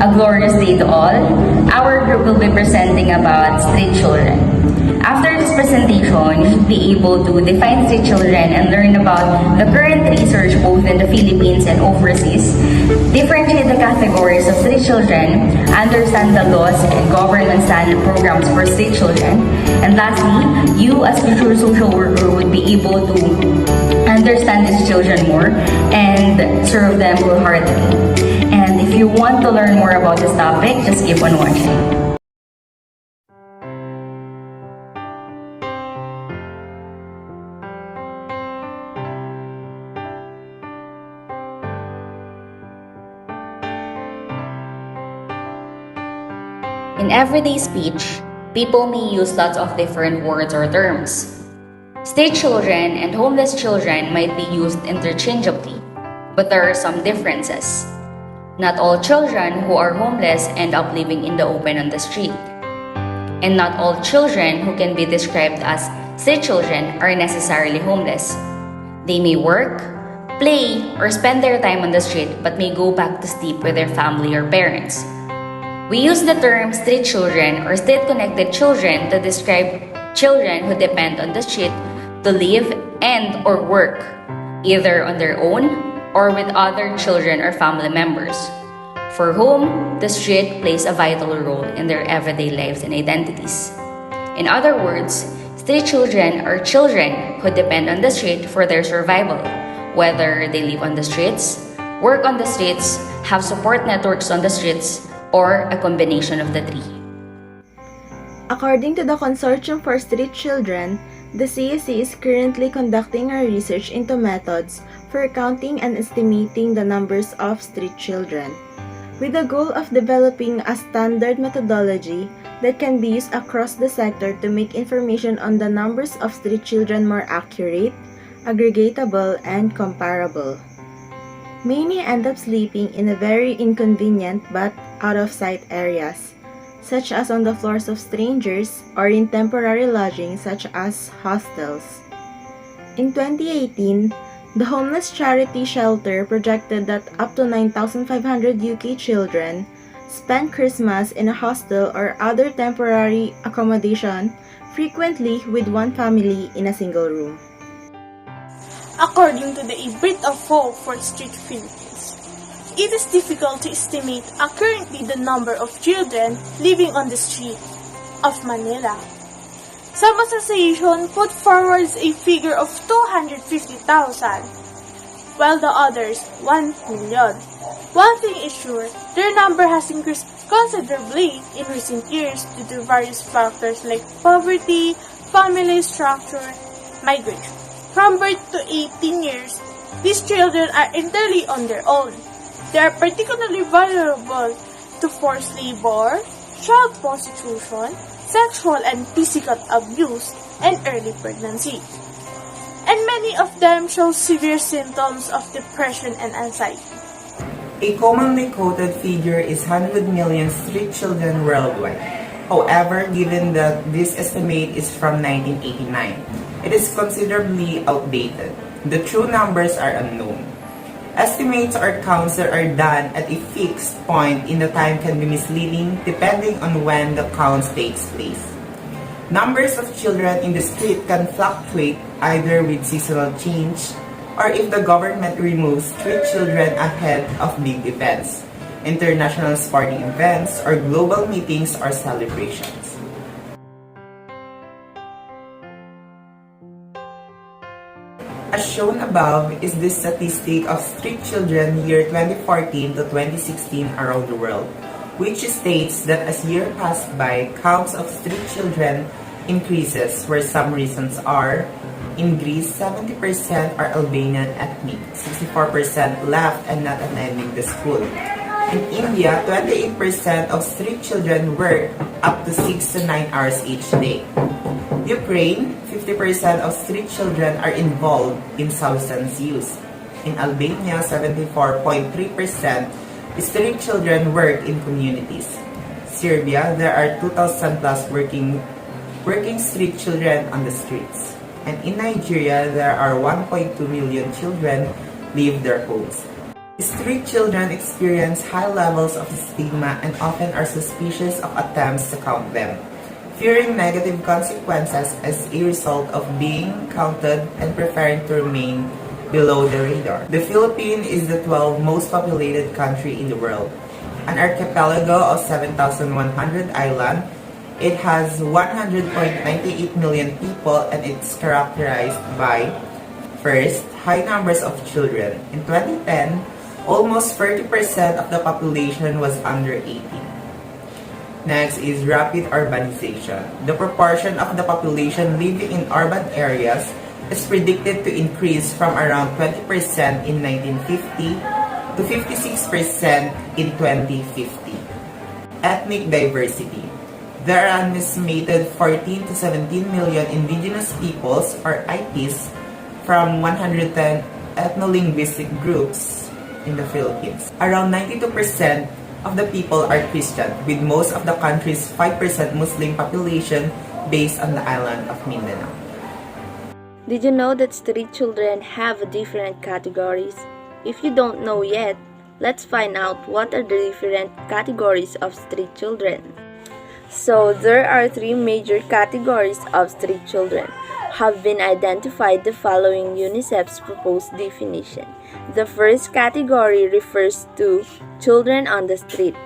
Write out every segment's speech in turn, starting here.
A glorious day to all. Our group will be presenting about street children. After this presentation, you should be able to define street children and learn about the current research both in the Philippines and overseas, differentiate the categories of street children, understand the laws and government standard programs for street children, and lastly, you as future social worker would be able to understand these children more and serve them wholeheartedly. And if you want to learn more about this topic, just keep on watching. In everyday speech, people may use lots of different words or terms. Street children and homeless children might be used interchangeably, but there are some differences. Not all children who are homeless end up living in the open on the street. And not all children who can be described as street children are necessarily homeless. They may work, play, or spend their time on the street but may go back to sleep with their family or parents. We use the term street children or street-connected children to describe children who depend on the street to live and or work, either on their own or with other children or family members, for whom the street plays a vital role in their everyday lives and identities. In other words, street children are children who depend on the street for their survival, whether they live on the streets, work on the streets, have support networks on the streets, or a combination of the three. According to the Consortium for Street Children, the CSC is currently conducting a research into methods for counting and estimating the numbers of street children, with the goal of developing a standard methodology that can be used across the sector to make information on the numbers of street children more accurate, aggregatable, and comparable. Many end up sleeping in a very inconvenient but out-of-sight areas, such as on the floors of strangers or in temporary lodging such as hostels. In 2018, the Homeless Charity Shelter projected that up to 9,500 UK children spend Christmas in a hostel or other temporary accommodation, frequently with one family in a single room. According to the A Bit of Hope for Street Philippines, it is difficult to estimate accurately the number of children living on the street of Manila. Some associations put forward a figure of 250,000, while the others 1 million. One thing is sure, their number has increased considerably in recent years due to various factors like poverty, family structure, migration. From birth to 18 years, these children are entirely on their own. They are particularly vulnerable to forced labor, child prostitution, sexual and physical abuse, and early pregnancy. And many of them show severe symptoms of depression and anxiety. A commonly quoted figure is 100 million street children worldwide. However, given that this estimate is from 1989, it is considerably outdated. The true numbers are unknown. Estimates or counts that are done at a fixed point in the time can be misleading depending on when the counts takes place. Numbers of children in the street can fluctuate either with seasonal change or if the government removes street children ahead of big events, international sporting events, or global meetings or celebrations. As shown above is the statistic of street children year 2014 to 2016 around the world, which states that as year passed by, counts of street children increases where some reasons are: in Greece, 70% are Albanian ethnic, 64% left and not attending the school. In India, 28% of street children work up to 6 to 9 hours each day. Ukraine, 50% of street children are involved in substance use. In Albania, 74.3% street children work in communities. Serbia, there are 2,000 plus working street children on the streets. And in Nigeria, there are 1.2 million children leave their homes. Street children experience high levels of stigma and often are suspicious of attempts to count them, fearing negative consequences as a result of being counted and preferring to remain below the radar. The Philippines is the 12th most populated country in the world. An archipelago of 7,100 islands, it has 100.98 million people and it's characterized by, first, high numbers of children. In 2010, almost 30% of the population was under 18. Next is rapid urbanization. The proportion of the population living in urban areas is predicted to increase from around 20% in 1950 to 56% in 2050. Ethnic diversity. There are an estimated 14 to 17 million indigenous peoples or IPs from 110 ethno-linguistic groups in the Philippines. Around 92% of the people are Christian, with most of the country's 5% Muslim population based on the island of Mindanao. Did you know that street children have different categories? If you don't know yet, let's find out what are the different categories of street children. So, there are three major categories of street children. Have been identified the following UNICEF's proposed definition. The first category refers to children on the street.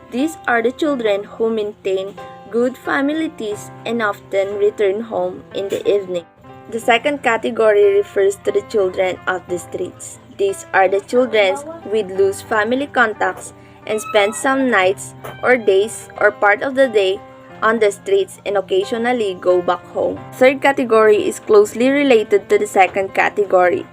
These are the children who maintain good family ties and often return home in the evening. The second category refers to the children of the streets. These are the children with loose family contacts and spend some nights or days or part of the day on the streets and occasionally go back home. Third category is closely related to the second category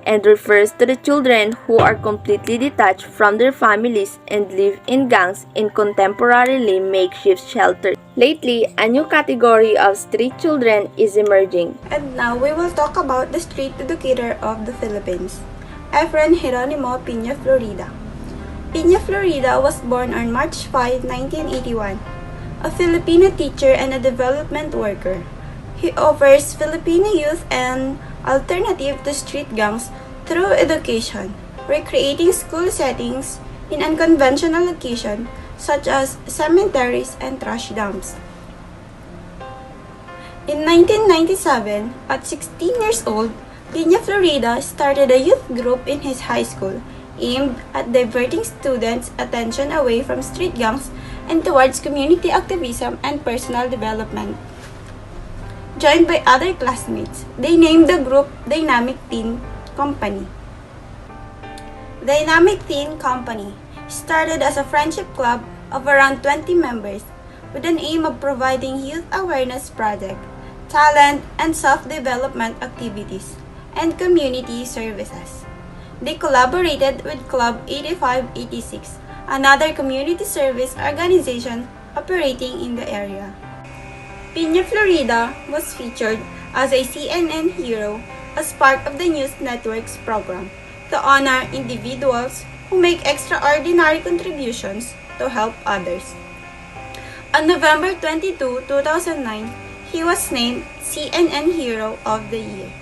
and refers to the children who are completely detached from their families and live in gangs in contemporarily makeshift shelters. Lately, a new category of street children is emerging. And now we will talk about the street educator of the Philippines, Efren Geronimo Piña Florida. Piña Florida was born on March 5, 1981, a Filipino teacher and a development worker. He offers Filipino youth an alternative to street gangs through education, recreating school settings in unconventional locations such as cemeteries and trash dumps. In 1997, at 16 years old, Piña Florida started a youth group in his high school aimed at diverting students' attention away from street gangs and towards community activism and personal development. Joined by other classmates, they named the group Dynamic Teen Company. Dynamic Teen Company started as a friendship club of around 20 members with an aim of providing youth awareness project, talent and self-development activities, and community services. They collaborated with Club 8586, another community service organization operating in the area. Piña Florida was featured as a CNN hero as part of the News Network's program to honor individuals who make extraordinary contributions to help others. On November 22, 2009, he was named CNN Hero of the Year.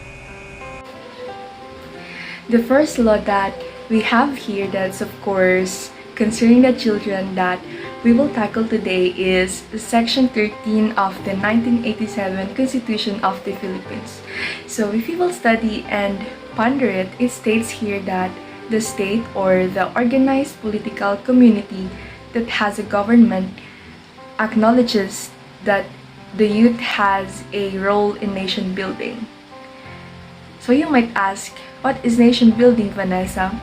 The first law that we have here that's of course concerning the children that we will tackle today is Section 13 of the 1987 Constitution of the Philippines. So if you will study and ponder it, it states here that the state or the organized political community that has a government acknowledges that the youth has a role in nation building. So you might ask, what is nation building, Vanessa?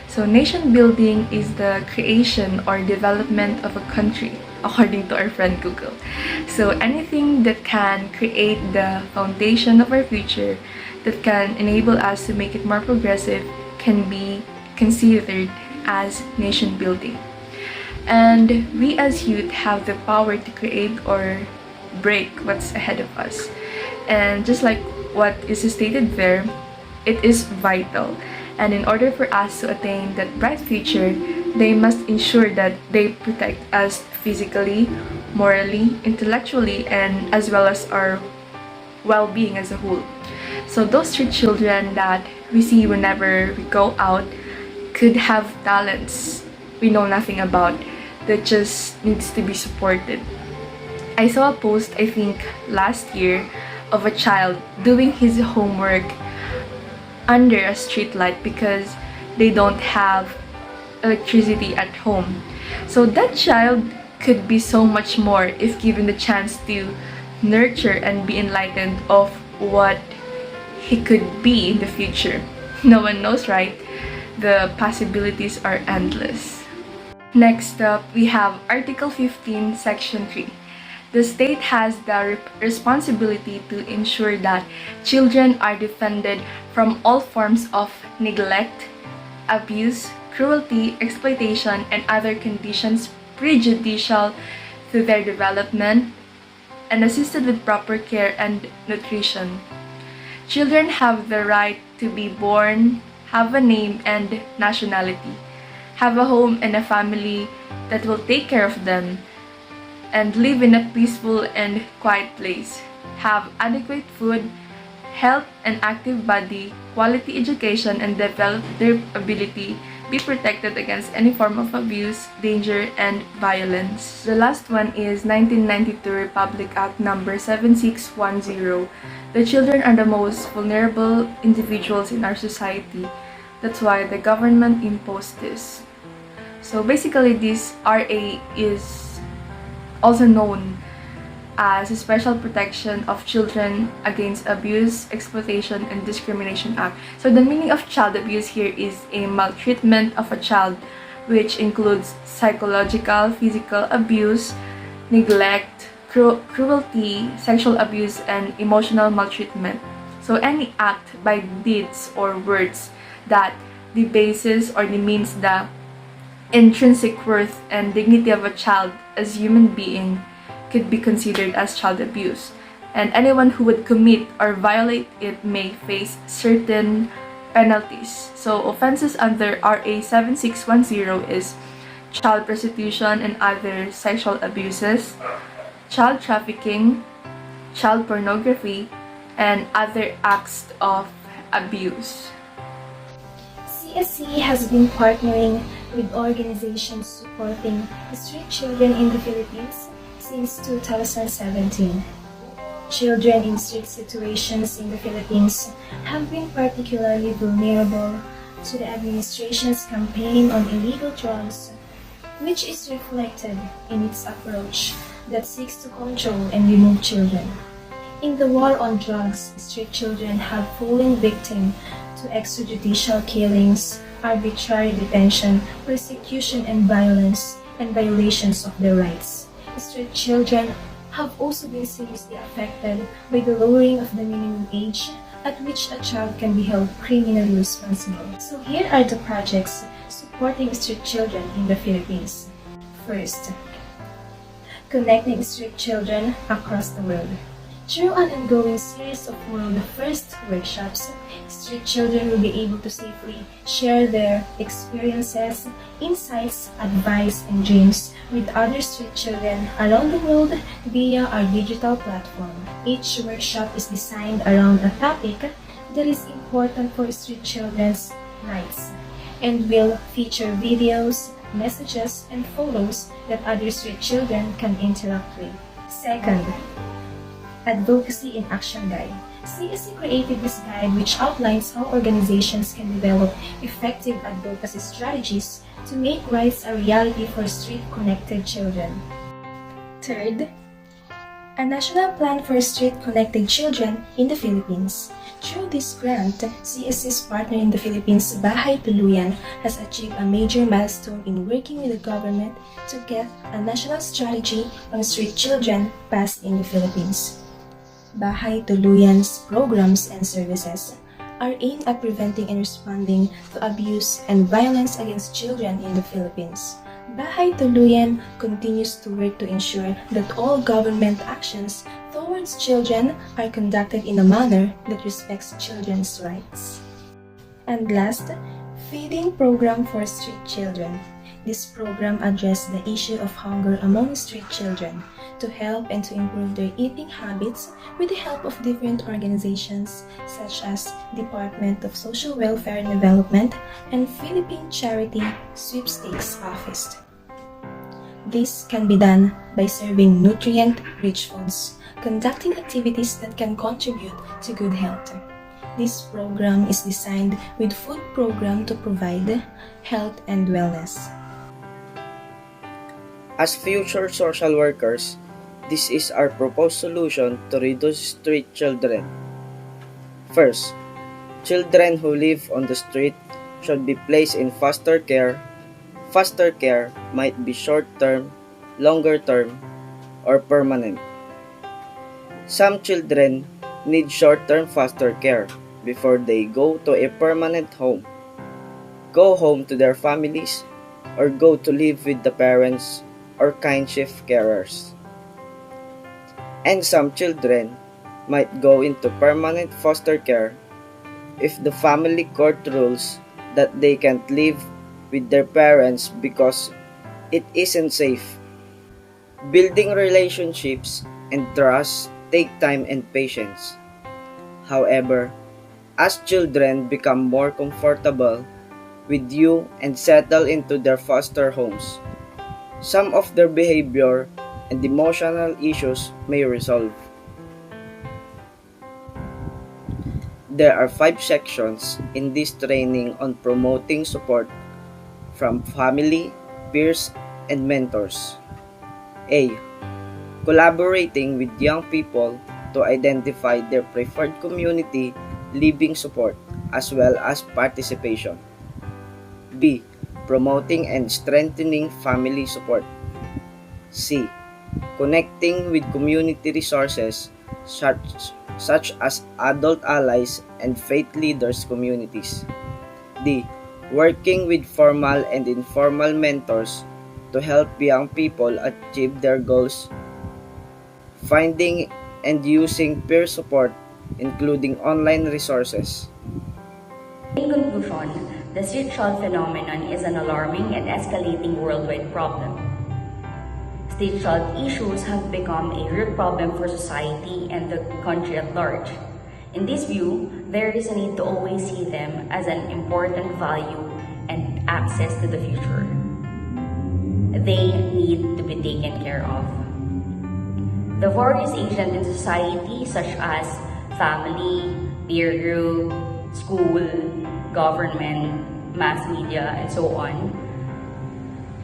So nation building is the creation or development of a country, according to our friend Google. So anything that can create the foundation of our future, that can enable us to make it more progressive, can be considered as nation building. And we as youth have the power to create or break what's ahead of us. And just like what is stated there, it is vital. And in order for us to attain that bright future, they must ensure that they protect us physically, morally, intellectually, and as well as our well-being as a whole. So those three children that we see whenever we go out could have talents we know nothing about that just needs to be supported. I saw a post, I think last year, of a child doing his homework under a street light because they don't have electricity at home. So that child could be so much more if given the chance to nurture and be enlightened of what he could be in the future. No one knows, right? The possibilities are endless. Next up, we have Article 15, Section 3. The state has the responsibility to ensure that children are defended from all forms of neglect, abuse, cruelty, exploitation, and other conditions prejudicial to their development, and assisted with proper care and nutrition. Children have the right to be born, have a name and nationality, have a home and a family that will take care of them, and live in a peaceful and quiet place, have adequate food, health and active body, quality education, and develop their ability, be protected against any form of abuse, danger, and violence. The last one is 1992 Republic Act number 7610. The children are the most vulnerable individuals in our society. That's why the government imposed this. So basically, this RA is also known as a Special Protection of Children Against Abuse, Exploitation, and Discrimination Act. So the meaning of child abuse here is a maltreatment of a child, which includes psychological, physical abuse, neglect, cruelty, sexual abuse, and emotional maltreatment. So any act by deeds or words that debases or demeans the intrinsic worth and dignity of a child as a human being could be considered as child abuse, and anyone who would commit or violate it may face certain penalties. So offenses under RA 7610 is child prostitution and other sexual abuses, child trafficking, child pornography, and other acts of abuse. CSE has been partnering with organizations supporting street children in the Philippines since 2017. Children in street situations in the Philippines have been particularly vulnerable to the administration's campaign on illegal drugs, which is reflected in its approach that seeks to control and remove children. In the war on drugs, street children have fallen victim to extrajudicial killings, arbitrary detention, persecution and violence, and violations of their rights. Street children have also been seriously affected by the lowering of the minimum age at which a child can be held criminally responsible. So here are the projects supporting street children in the Philippines. First, connecting street children across the world. Through an ongoing series of World First workshops, street children will be able to safely share their experiences, insights, advice, and dreams with other street children around the world via our digital platform. Each workshop is designed around a topic that is important for street children's rights and will feature videos, messages, and photos that other street children can interact with. Second, Advocacy in Action Guide. CSE created this guide which outlines how organizations can develop effective advocacy strategies to make rights a reality for street-connected children. Third, a national plan for street-connected children in the Philippines. Through this grant, CSE's partner in the Philippines, Bahay Tuluyan, has achieved a major milestone in working with the government to get a national strategy on street children passed in the Philippines. Bahay Tuluyan's programs and services are aimed at preventing and responding to abuse and violence against children in the Philippines. Bahay Tuluyan continues to work to ensure that all government actions towards children are conducted in a manner that respects children's rights. And last, Feeding Program for Street Children. This program addressed the issue of hunger among street children to help and to improve their eating habits with the help of different organizations such as Department of Social Welfare and Development and Philippine Charity Sweepstakes Office. This can be done by serving nutrient-rich foods, conducting activities that can contribute to good health. This program is designed with food program to provide health and wellness. As future social workers, this is our proposed solution to reduce street children. First, children who live on the street should be placed in foster care. Foster care might be short-term, longer-term, or permanent. Some children need short-term foster care before they go to a permanent home, go home to their families, or go to live with the parents or kindship carers. And some children might go into permanent foster care if the family court rules that they can't live with their parents because it isn't safe. Building relationships and trust take time and patience. However, as children become more comfortable with you and settle into their foster homes, some of their behavior and emotional issues may resolve. There are 5 sections in this training on promoting support from family, peers, and mentors. A. Collaborating with young people to identify their preferred community living support as well as participation. B. Promoting and strengthening family support. C. Connecting with community resources such as adult allies and faith leaders communities. D. Working with formal and informal mentors to help young people achieve their goals. Finding and using peer support, including online resources. In conclusion, the street child phenomenon is an alarming and escalating worldwide problem. Street child issues have become a real problem for society and the country at large. In this view, there is a need to always see them as an important value and access to the future. They need to be taken care of. The various agents in society such as family, peer group, school, government, mass media, and so on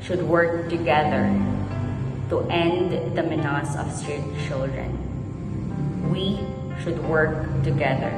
should work together to end the menace of street children. We should work together.